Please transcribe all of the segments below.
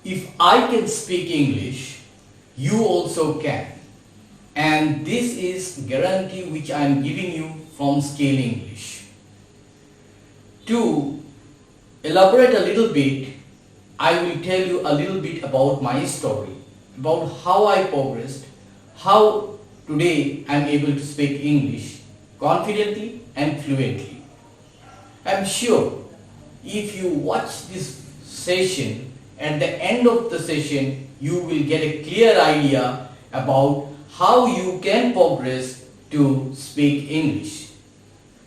If I can speak English, you also can. And this is guarantee which I am giving you from Skillenglish. To elaborate a little bit, I will tell you a little bit about my story, about how I progressed, how today I am able to speak English confidently and fluently. I am sure if you watch this session, at the end of the session, you will get a clear idea about how you can progress to speak English.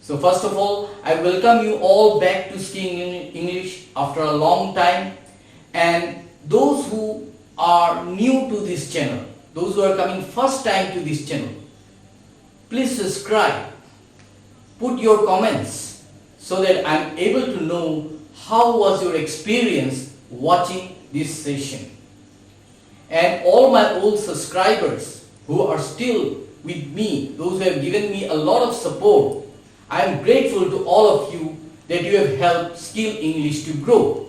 So first of all, I welcome you all back to Speaking English after a long time, and those who are new to this channel, those who are coming first time to this channel, please subscribe, put your comments so that I am able to know how was your experience watching this session. And all my old subscribers who are still with me, those who have given me a lot of support, I am grateful to all of you that you have helped Skill English to grow.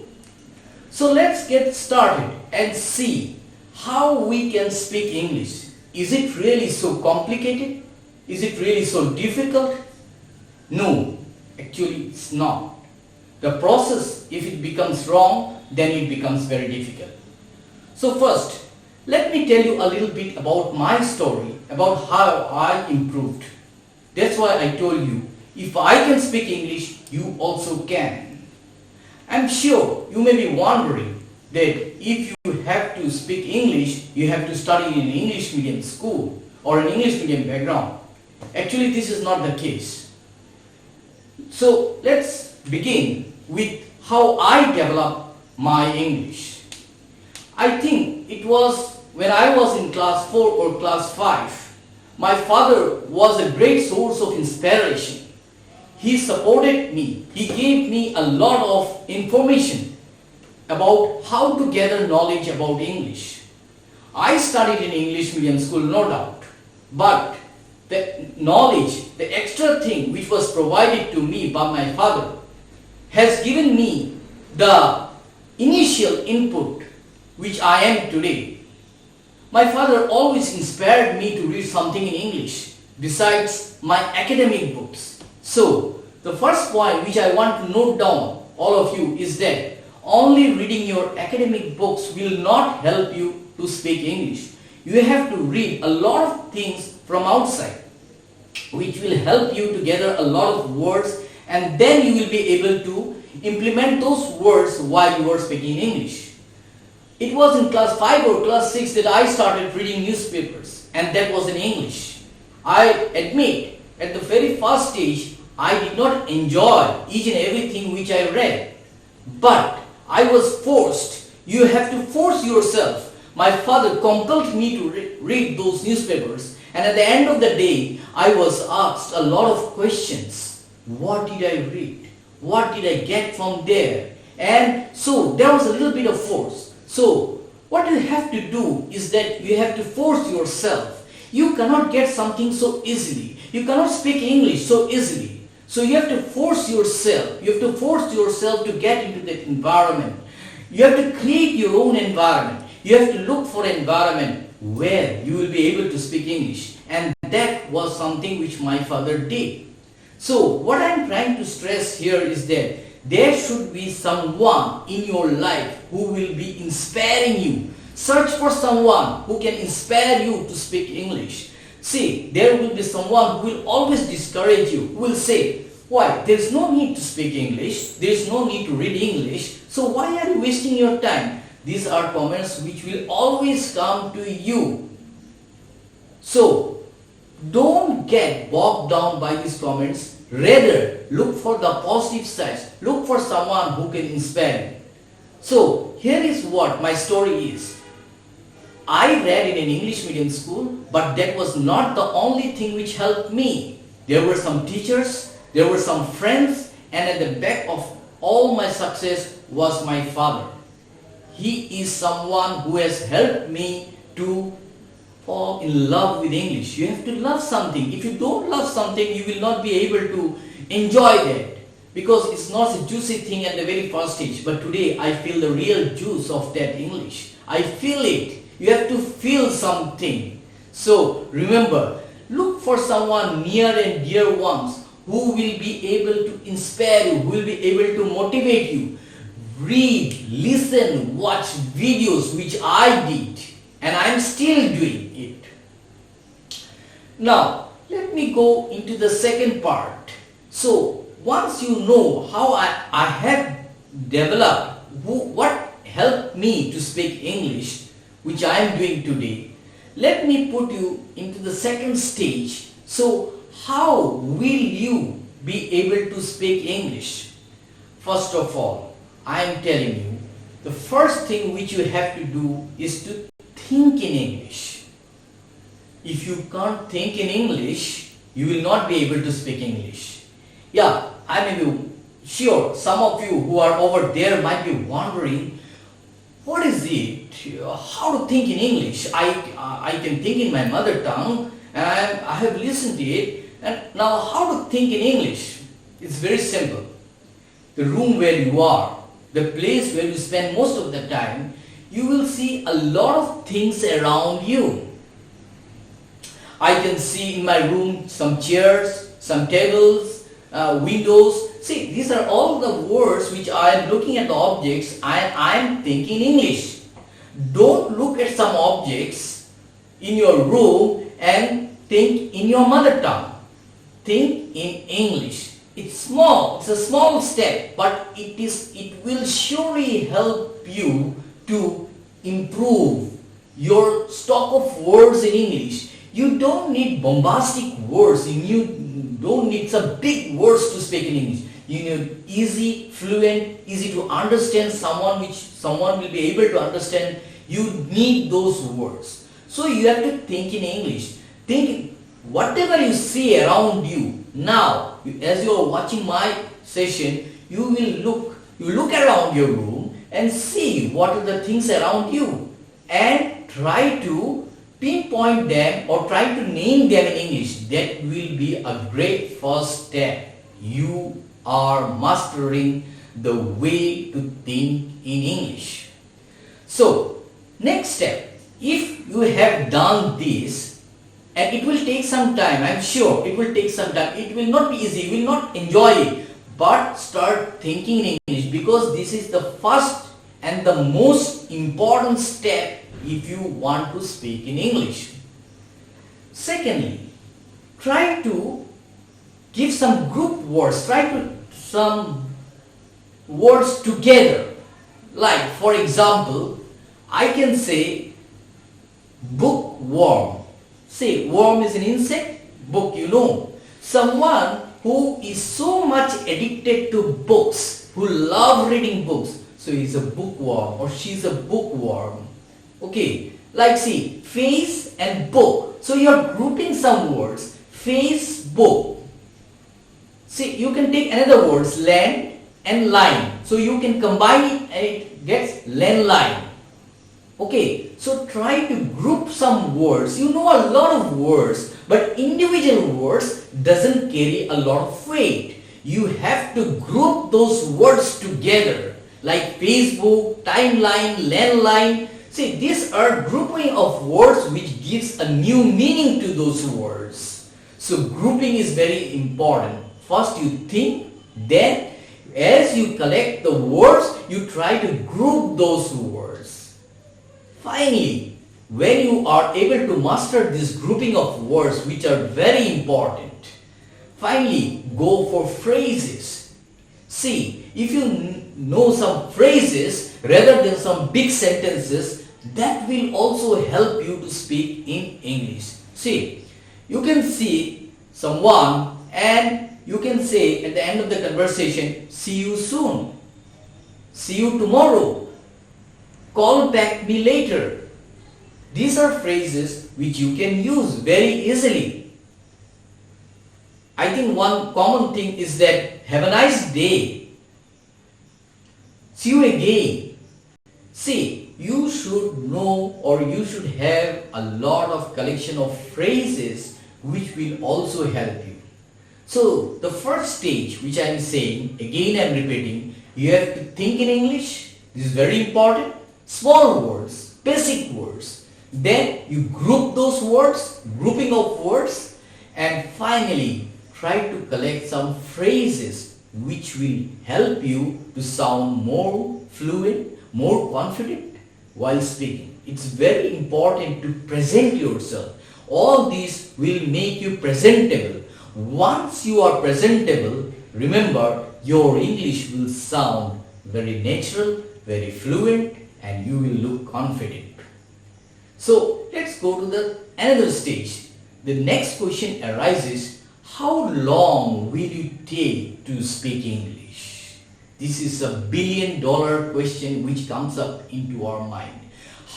So let's get started and see how we can speak English. Is it really so complicated? Is it really so difficult? No, actually it's not. The process, if it becomes wrong, then it becomes very difficult. So first, let me tell you a little bit about my story, about how I improved. That's why I told you, if I can speak English, you also can. I'm sure you may be wondering that if you have to speak English, you have to study in an English medium school or an English medium background. Actually, this is not the case. So let's begin with how I developed my English. I think it was when I was in class 4 or class 5. My father was a great source of inspiration. He supported me. He gave me a lot of information about how to gather knowledge about English. I studied in English medium school, no doubt, but the knowledge, the extra thing which was provided to me by my father has given me the initial input which I am today. My father always inspired me to read something in English besides my academic books. So, the first point which I want to note down, all of you, is that only reading your academic books will not help you to speak English. You have to read a lot of things from outside, which will help you to gather a lot of words, and then you will be able to implement those words while you are speaking English. It was in class 5 or class 6 that I started reading newspapers, and that was in English. I admit, at the very first stage, I did not enjoy each and everything which I read. But I was forced. You have to force yourself. My father compelled me to read those newspapers, and at the end of the day, I was asked a lot of questions. What did I read? What did I get from there? And so there was a little bit of force. So what you have to do is that you have to force yourself. You cannot get something so easily. You cannot speak English so easily. So you have to force yourself. You have to force yourself to get into that environment. You have to create your own environment. You have to look for an environment where you will be able to speak English. And that was something which my father did. So what I am trying to stress here is that there should be someone in your life who will be inspiring you. Search for someone who can inspire you to speak English. See, there will be someone who will always discourage you, who will say, why, there is no need to speak English, there is no need to read English, so why are you wasting your time? These are comments which will always come to you. So, don't get bogged down by these comments. Rather, look for the positive sides. Look for someone who can inspire you. So, here is what my story is. I read in an English medium school, but that was not the only thing which helped me. There were some teachers, there were some friends, and at the back of all my success was my father. He is someone who has helped me to fall in love with English. You have to love something. If you don't love something, you will not be able to enjoy that. because it's not a juicy thing at the very first stage, but today I feel the real juice of that English. I feel it. You have to feel something. So remember, look for someone near and dear ones who will be able to inspire you, who will be able to motivate you. Read, listen, watch videos which I did, and I am still doing it. Now, let me go into the second part. So, once you know how I have developed, what helped me to speak English, which I am doing today, let me put you into the second stage. So, how will you be able to speak English? First of all, I am telling you, the first thing which you have to do is to think in English. If you can't think in English, you will not be able to speak English. Yeah, I may be sure some of you who are over there might be wondering, what is it? How to think in English? I can think in my mother tongue and I have listened to it. And now how to think in English? It's very simple. The room where you are, the place where you spend most of the time, you will see a lot of things around you. I can see in my room some chairs, some tables, windows. See, these are all the words which I am looking at the objects and I am thinking English. Don't look at some objects in your room and think in your mother tongue. Think in English. It's small, it's a small step, but it will surely help you to improve your stock of words in English. You don't need bombastic words, you don't need some big words to speak in English. You need easy, fluent, easy to understand someone which someone will be able to understand. You need those words. So you have to think in English. Think whatever you see around you. Now, as you are watching my session, you look around your room and see what are the things around you and try to pinpoint them or try to name them in English. That will be a great first step. You are mastering the way to think in English. So, next step, if you have done this, and it will take some time, I am sure it will take some time, it will not be easy, you will not enjoy it, but start thinking in English, because this is the first and the most important step if you want to speak in English. Secondly, try to give some group words, try to some words together. Like, for example, I can say bookworm. Say, worm is an insect, book you know. Someone who is so much addicted to books, who love reading books, so he's a bookworm or she's a bookworm. Okay, like see, face and book. So you are grouping some words, face, book. See, you can take another words, land and line. So you can combine it and it gets land line. Okay, so try to group some words. You know a lot of words, but individual words doesn't carry a lot of weight. You have to group those words together, like Facebook, timeline, landline. See, these are grouping of words which gives a new meaning to those words. So grouping is very important. First you think, then as you collect the words, you try to group those words. Finally, when you are able to master this grouping of words which are very important, finally go for phrases. See, if you know some phrases rather than some big sentences, that will also help you to speak in English. See, you can see someone and you can say at the end of the conversation, see you soon, see you tomorrow, call back me later. These are phrases which you can use very easily. I think one common thing is that, have a nice day, see you again. See, you should know or you should have a lot of collection of phrases which will also help you. So the first stage which I am saying, again I am repeating, you have to think in English. This is very important. Small words, basic words. Then you group those words, grouping of words, and finally try to collect some phrases which will help you to sound more fluent, more confident while speaking. It's very important to present yourself. All these will make you presentable. Once you are presentable, remember your English will sound very natural, very fluent, and you will look confident. So let's go to another stage. The next question arises, how long will you take to speak English? This is a $1 billion question which comes up into our mind.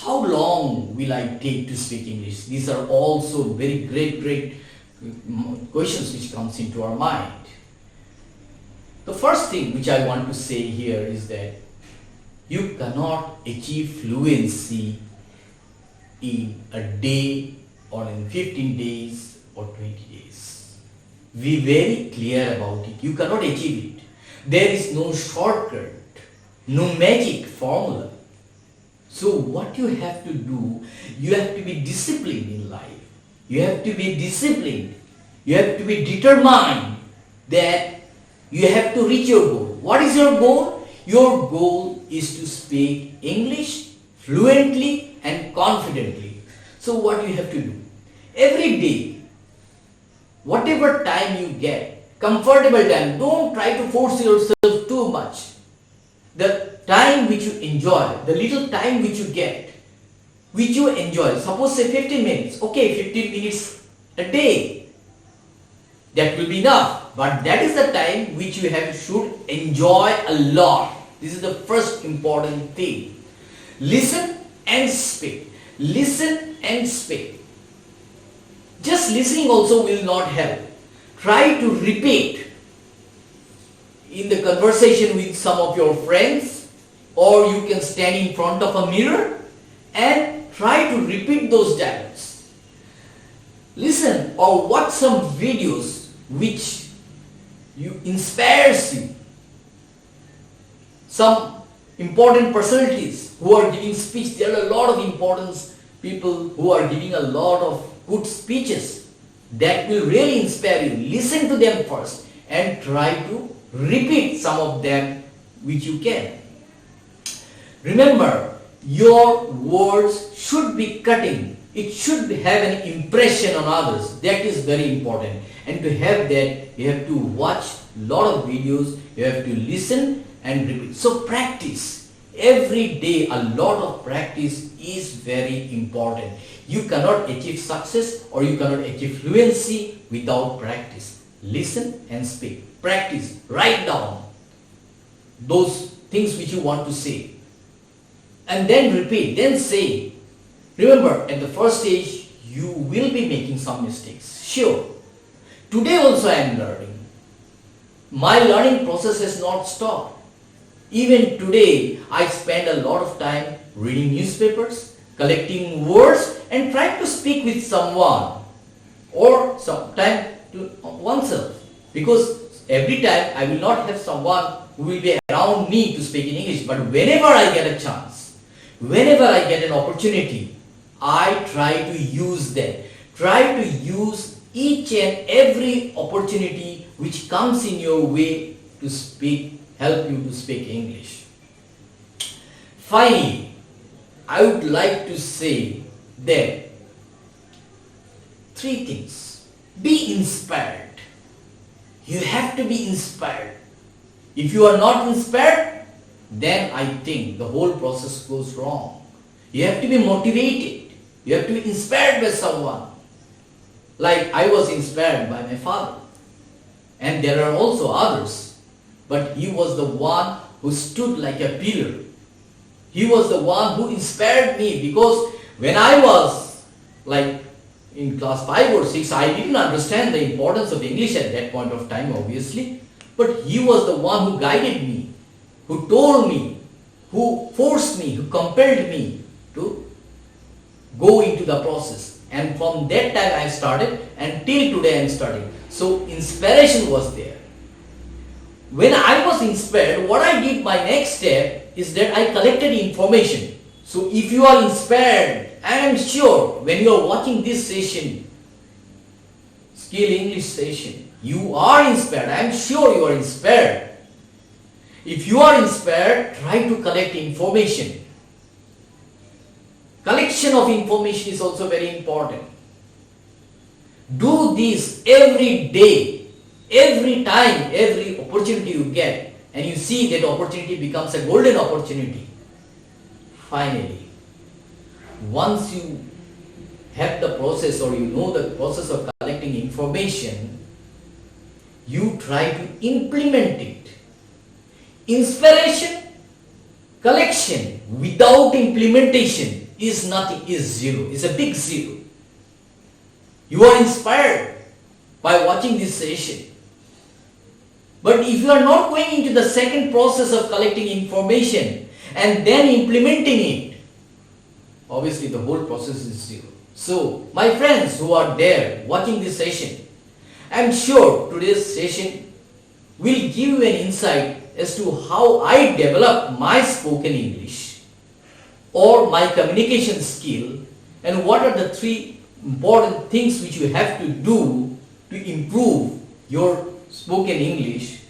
How long will I take to speak English? These are also very great questions which comes into our mind. The first thing which I want to say here is that you cannot achieve fluency in a day or in 15 days or 20 days. Be very clear about it. You cannot achieve it. There is no shortcut, no magic formula. So what you have to do, you have to be disciplined in life. You have to be disciplined. You have to be determined that you have to reach your goal. What is your goal? Your goal is to speak English fluently and confidently. So what you have to do? Every day, whatever time you get, comfortable time, don't try to force yourself too much. The time which you enjoy, the little time which you get, which you enjoy, suppose say 15 minutes, okay, 15 minutes a day, that will be enough, but that is the time which you should enjoy a lot. This is the first important thing. Listen and speak. Listen and speak. Just listening also will not help. Try to repeat in the conversation with some of your friends, or you can stand in front of a mirror and try to repeat those dialogues. Listen or watch some videos which inspires you. Some important personalities who are giving speech. There are a lot of important people who are giving a lot of good speeches that will really inspire you. Listen to them first and try to repeat some of them which you can. Remember, your words should be cutting. It should have an impression on others. That is very important. And to have that, you have to watch a lot of videos. You have to listen and repeat. So practice. Every day, a lot of practice is very important. You cannot achieve success or you cannot achieve fluency without practice. Listen and speak. Practice. Write down those things which you want to say. And then repeat. Then say. Remember, at the first stage, you will be making some mistakes. Sure. Today also I am learning. My learning process has not stopped. Even today, I spend a lot of time reading newspapers, collecting words, and trying to speak with someone or sometime to oneself. Because every time I will not have someone who will be around me to speak in English. But whenever I get a chance, whenever I get an opportunity, I try to use that. Try to use each and every opportunity which comes in your way to speak, help you to speak English. Finally, I would like to say that 3 things. Be inspired. You have to be inspired. If you are not inspired, then I think the whole process goes wrong. You have to be motivated. You have to be inspired by someone. Like I was inspired by my father. And there are also others. But he was the one who stood like a pillar. He was the one who inspired me, because when I was like in class 5 or 6, I didn't understand the importance of English at that point of time, obviously. But he was the one who guided me, who told me, who forced me, who compelled me to go into the process. And from that time I started, and till today I am studying. So inspiration was there. When I was inspired, what I did, my next step is that I collected information. So if you are inspired, I am sure when you are watching this session, Skill English session, you are inspired. I am sure you are inspired. If you are inspired, try to collect information. Collection of information is also very important. Do this every day, every time, every opportunity you get, and you see that opportunity becomes a golden opportunity. Finally, once you have the process or you know the process of collecting information, you try to implement it. Inspiration, collection without implementation is nothing, is zero, is a big zero. You are inspired by watching this session. But if you are not going into the second process of collecting information and then implementing it, obviously the whole process is zero. So, my friends who are there watching this session, I am sure today's session will give you an insight as to how I develop my spoken English or my communication skill, and what are the three important things which you have to do to improve your spoken English.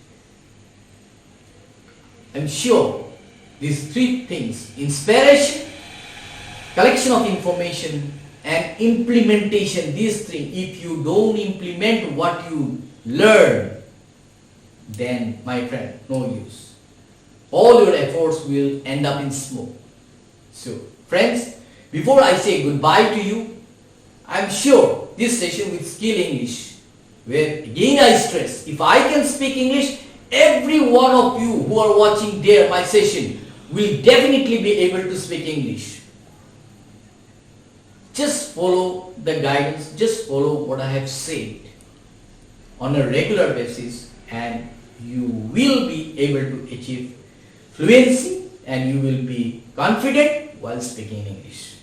I am sure these three things, inspiration, collection of information and implementation, these three, if you don't implement what you learn, then my friend, no use. All your efforts will end up in smoke. So friends, before I say goodbye to you, I am sure this session with Skill English, where again I stress, if I can speak English, every one of you who are watching there my session will definitely be able to speak English. Just follow the guidance, just follow what I have said on a regular basis, and you will be able to achieve fluency and you will be confident while speaking English.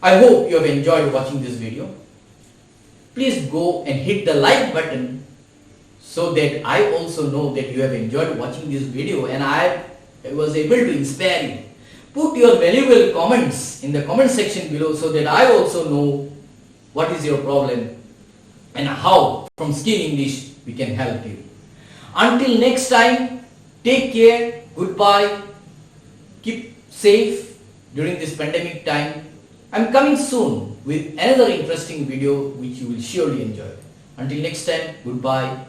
I hope you have enjoyed watching this video. Please go and hit the like button so that I also know that you have enjoyed watching this video and I was able to inspire you. Put your valuable comments in the comment section below so that I also know what is your problem and how from Skill English we can help you. Until next time, take care, goodbye, keep safe during this pandemic time. I'm coming soon with another interesting video which you will surely enjoy. Until next time, goodbye.